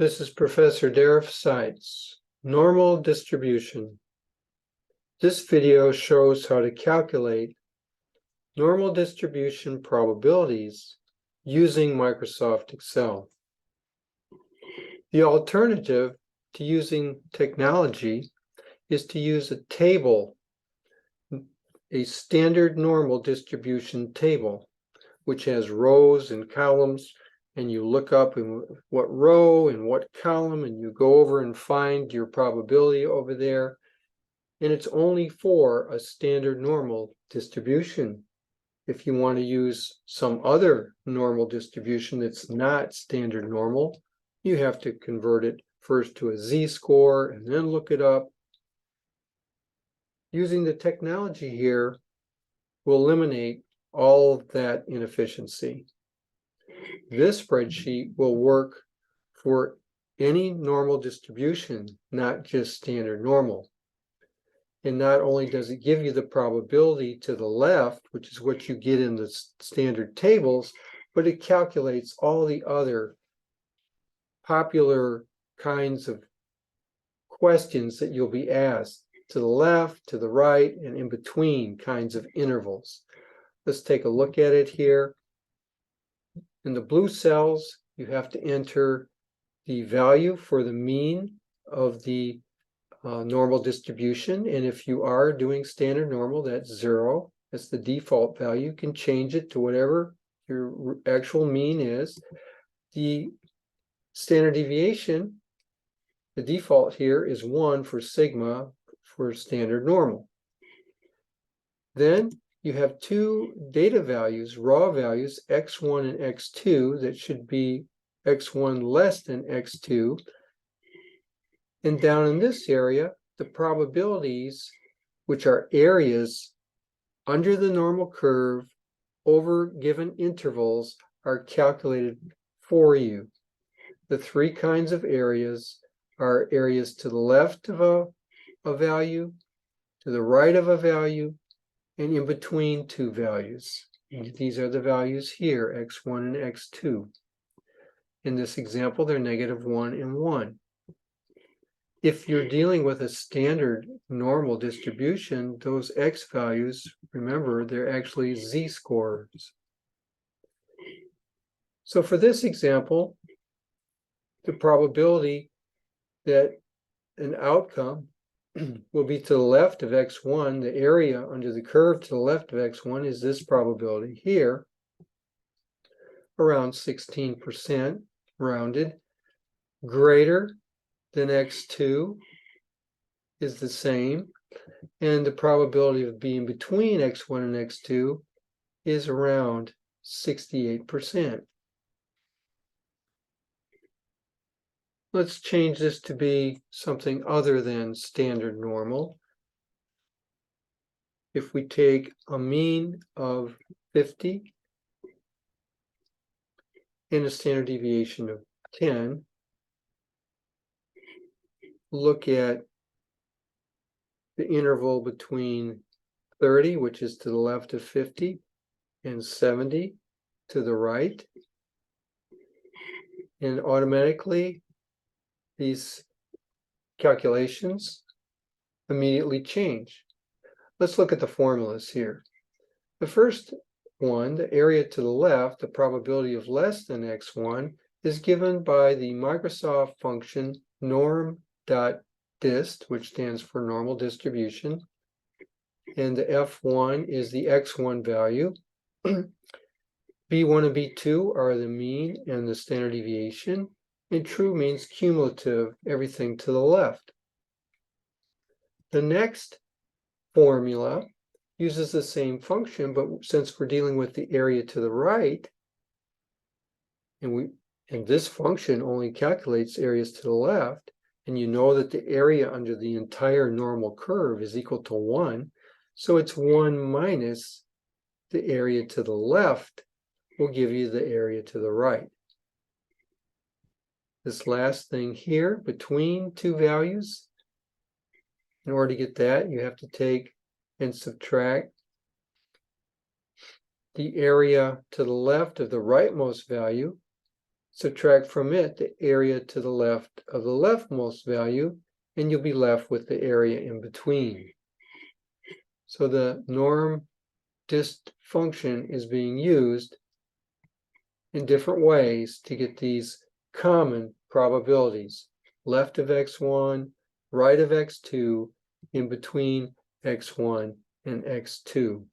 This is Professor Derek Seitz, normal distribution. This video shows how to calculate normal distribution probabilities using Microsoft Excel. The alternative to using technology is to use a table, a standard normal distribution table, which has rows and columns, and you look up in what row and what column, and you go over and find your probability over there. And it's only for a standard normal distribution. If you want to use some other normal distribution that's not standard normal, you have to convert it first to a z-score and then look it up. Using the technology here will eliminate all of that inefficiency. This spreadsheet will work for any normal distribution, not just standard normal. And not only does it give you the probability to the left, which is what you get in the standard tables, but it calculates all the other popular kinds of questions that you'll be asked to the left, to the right, and in between kinds of intervals. Let's take a look at it here. In the blue cells, you have to enter the value for the mean of the normal distribution. And if you are doing standard normal, that's 0. That's the default value. You can change it to whatever your actual mean is. The standard deviation, the default here is 1 for sigma for standard normal. Then you have two data values, raw values, x1 and x2, that should be x1 less than x2. And down in this area, the probabilities, which are areas under the normal curve over given intervals, are calculated for you. The three kinds of areas are areas to the left of a value, to the right of a value, and in between two values. And these are the values here, x1 and x2. In this example, they're -1 and 1. If you're dealing with a standard normal distribution, those x values, remember, they're actually z-scores. So for this example, the probability that an outcome will be to the left of x1, the area under the curve to the left of x1 is this probability here, around 16% rounded. Greater than x2 is the same, and the probability of being between x1 and x2 is around 68%. Let's change this to be something other than standard normal. If we take a mean of 50 and a standard deviation of 10, look at the interval between 30, which is to the left of 50, and 70 to the right, and automatically these calculations immediately change. Let's look at the formulas here. The first one, the area to the left, the probability of less than x1, is given by the Microsoft function norm.dist, which stands for normal distribution, and the f1 is the x1 value. b1 and b2 are the mean and the standard deviation, and true means cumulative, everything to the left. The next formula uses the same function, but since we're dealing with the area to the right, and this function only calculates areas to the left, and you know that the area under the entire normal curve is equal to 1, so it's 1 minus the area to the left will give you the area to the right. This last thing here, between two values, in order to get that, you have to take and subtract the area to the left of the rightmost value Subtract from it the area to the left of the leftmost value, and you'll be left with the area in between. So the norm dist function is being used in different ways to get these common probabilities. Left of x1, right of x2, in between x1 and x2.